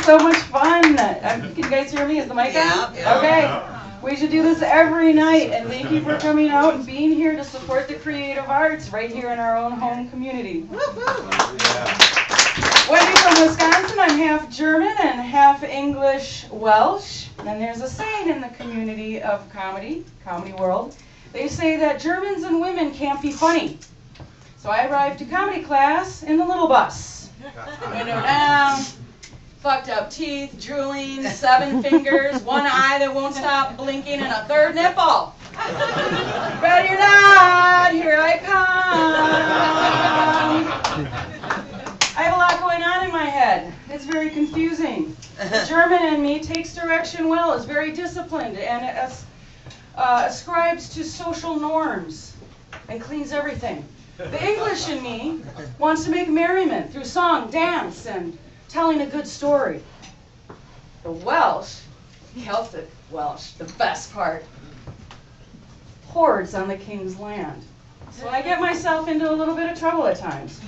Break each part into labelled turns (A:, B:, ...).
A: is so much fun. Can you guys hear me? Is the mic on?
B: Yeah.
A: Okay. We should do this every night, and thank you for coming out and being here to support the creative arts right here in our own home community. Wendy from Wisconsin. I'm half German and half English Welsh. And there's a saying in the community of comedy world. They say that Germans and women can't be funny. So I arrived to comedy class in the little bus. Window down, fucked up teeth, drooling, 7 fingers, 1 eye that won't stop blinking, and a 3rd nipple. Ready or not, here I come. I have a lot going on in my head. It's very confusing. The German in me takes direction well, is very disciplined, and ascribes to social norms and cleans everything. The English in me wants to make merriment through song, dance, and telling a good story. The Welsh, Celtic Welsh, the best part, hoards on the king's land. So I get myself into a little bit of trouble at times.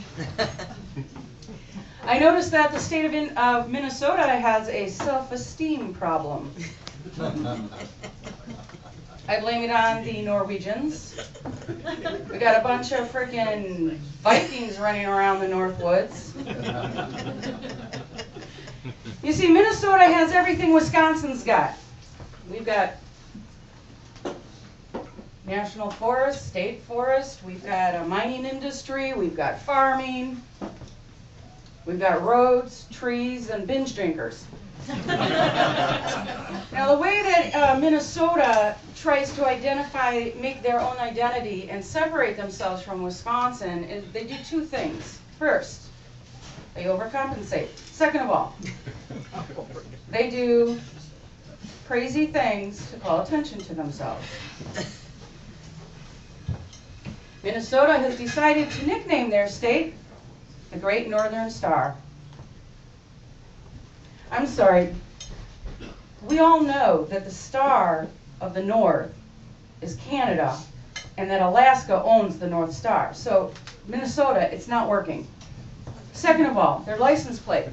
A: I noticed that the state of Minnesota has a self-esteem problem. I blame it on the Norwegians. We got a bunch of freaking Vikings running around the North Woods. You see, Minnesota has everything Wisconsin's got. We've got national forest, state forest, we've got a mining industry, we've got farming, we've got roads, trees, and binge drinkers. Now, the way that Minnesota tries to make their own identity and separate themselves from Wisconsin is they do 2 things. First, they overcompensate. Second of all, they do crazy things to call attention to themselves. Minnesota has decided to nickname their state the Great Northern Star. I'm sorry. We all know that the Star of the North is Canada and that Alaska owns the North Star. So Minnesota, it's not working. Second of all, their license plate.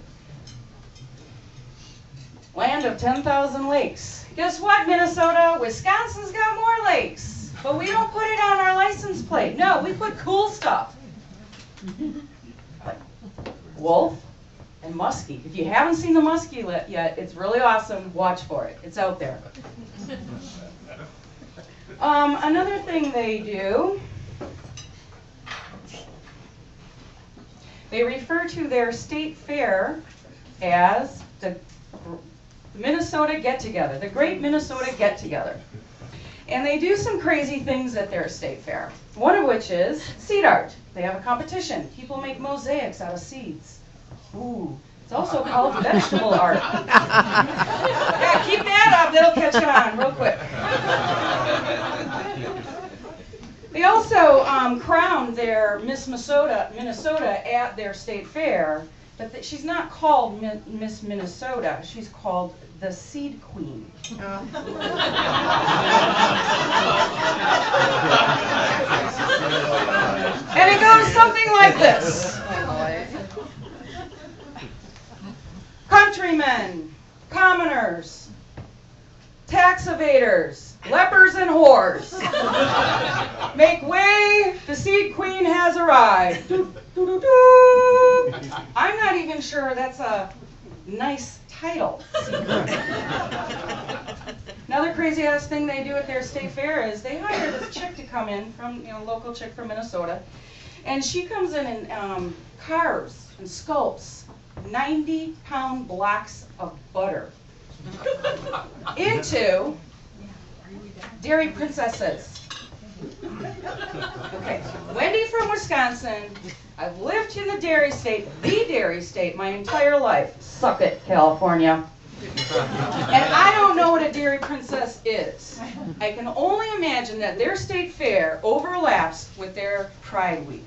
A: Land of 10,000 lakes. Guess what, Minnesota? Wisconsin's got more lakes. But we don't put it on our license plate. No, we put cool stuff. Like wolf and muskie. If you haven't seen the muskie yet, it's really awesome. Watch for it. It's out there. Another thing they do, they refer to their state fair as the Minnesota Get-Together, the Great Minnesota Get-Together. And they do some crazy things at their state fair, one of which is seed art. They have a competition. People make mosaics out of seeds. Ooh, it's also called vegetable art. Yeah, keep that up. That'll catch on real quick. They also crowned their Miss Minnesota at their state fair, but she's not called Miss Minnesota. She's called the Seed Queen. And it goes something like this. Countrymen, commoners, tax evaders, lepers and whores. Make way, the Seed Queen has arrived. Doo, doo, doo, doo. I'm not even sure that's a nice title. Another crazy ass thing they do at their state fair is they hire this chick to come in from, local chick from Minnesota, and she comes in and carves and sculpts 90-pound blocks of butter into dairy princesses. Okay, Wendy from Wisconsin. I've lived in the dairy state, my entire life. Suck it, California. And I don't know what a dairy princess is. I can only imagine that their state fair overlaps with their Pride Week.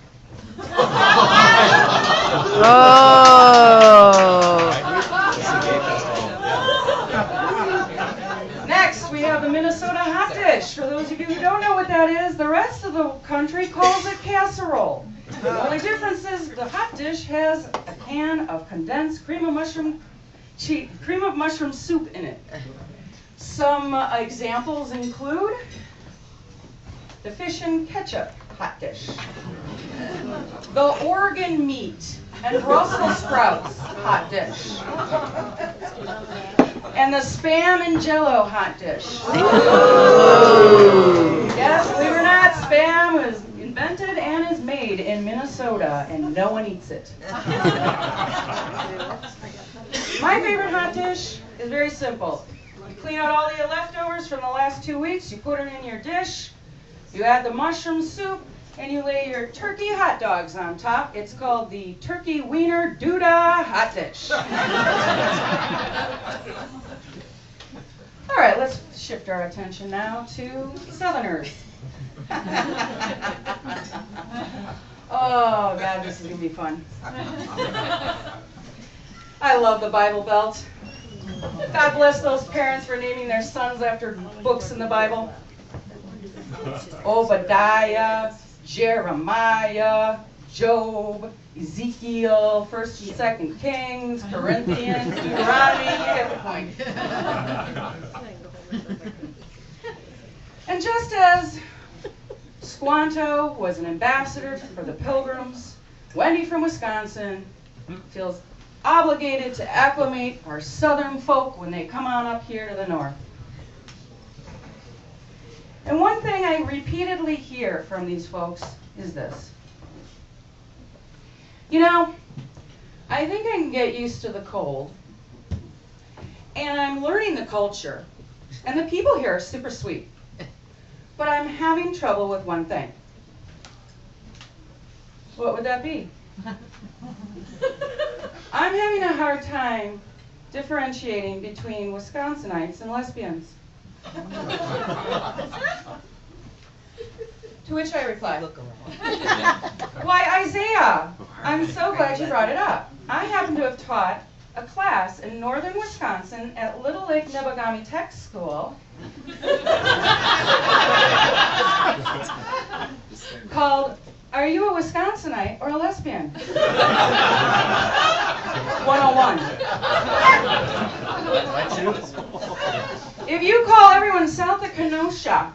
A: Next, we have the Minnesota hot dish. For those of you who don't know what that is, the rest of the country calls it casserole. The only difference is the hot dish has a can of condensed cream of mushroom cream of mushroom soup in it. Some examples include the fish and ketchup hot dish, the Oregon meat and Brussels sprouts hot dish, and the spam and jello hot dish. Yes, believe it or not, spam was invented and is made in Minnesota, and no one eats it. My favorite hot dish is very simple. You clean out all the leftovers from the last 2 weeks, you put it in your dish, you add the mushroom soup, and you lay your turkey hot dogs on top. It's called the Turkey Wiener Duda Hot Dish. All right, let's shift our attention now to Southerners. Oh, God, this is going to be fun. I love the Bible Belt. God bless those parents for naming their sons after books in the Bible. Obadiah, Jeremiah, Job, Ezekiel, 1st and 2nd Kings, Corinthians, Deuteronomy, you get the point. And just as Squanto was an ambassador for the Pilgrims, Wendy from Wisconsin feels obligated to acclimate our southern folk when they come on up here to the north. And one thing I repeatedly hear from these folks is this. You know, I think I can get used to the cold, and I'm learning the culture, and the people here are super sweet, but I'm having trouble with one thing. What would that be? I'm having a hard time differentiating between Wisconsinites and lesbians. To which I reply, why, Isaiah, I'm so glad you brought it up. I happen to have taught a class in northern Wisconsin at Little Lake Nebogami Tech School called Are You a Wisconsinite or a Lesbian? 101. If you call everyone south of Kenosha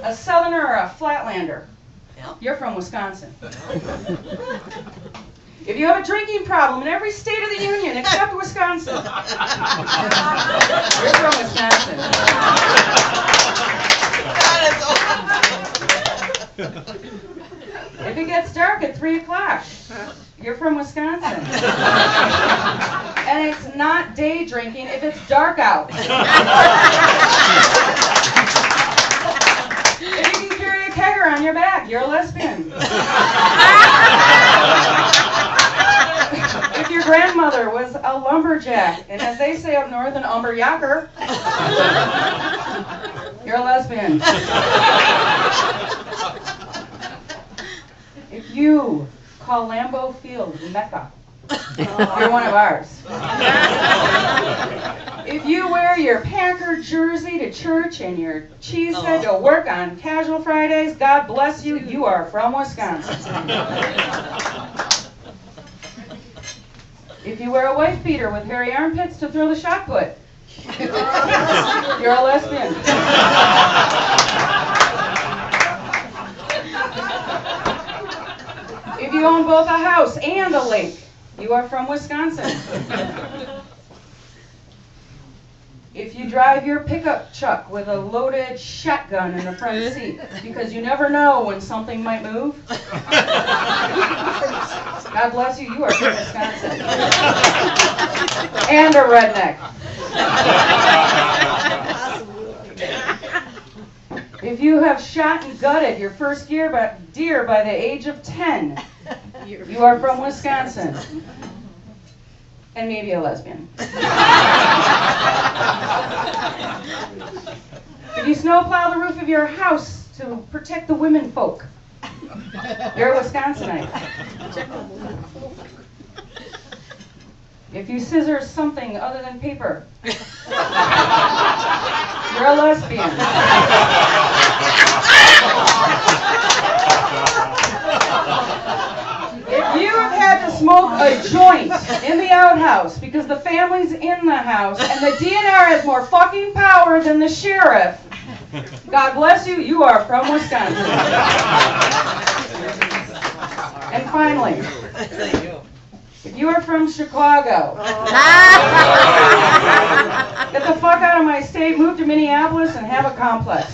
A: a southerner or a flatlander, you're from Wisconsin. If you have a drinking problem in every state of the union except Wisconsin, you're from Wisconsin. If it gets dark at 3 o'clock, you're from Wisconsin. And it's not day drinking if it's dark out. If you can carry a kegger on your back, you're a lesbian. If your grandmother was a lumberjack, and as they say up north, an umberjacker, you're a lesbian. If you call Lambeau Field Mecca, you're one of ours. If you wear your Packer jersey to church and your cheese head to work on casual Fridays, God bless you, you are from Wisconsin. If you wear a wife beater with hairy armpits to throw the shot put, you're a lesbian. If you own both a house and a lake, you are from Wisconsin. If you drive your pickup truck with a loaded shotgun in the front seat because you never know when something might move, God bless you, you are from Wisconsin. And a redneck. If you have shot and gutted your first deer by the age of 10, you are from Wisconsin. And maybe a lesbian. If you snowplow the roof of your house to protect the women folk, you're a Wisconsinite. If you scissor something other than paper, you're a lesbian. If you have had to smoke a joint in the outhouse because the family's in the house and the DNR has more fucking power than the sheriff, God bless you, you are from Wisconsin. And finally, if you are from Chicago, get the fuck out of my state, move to Minneapolis, and have a complex.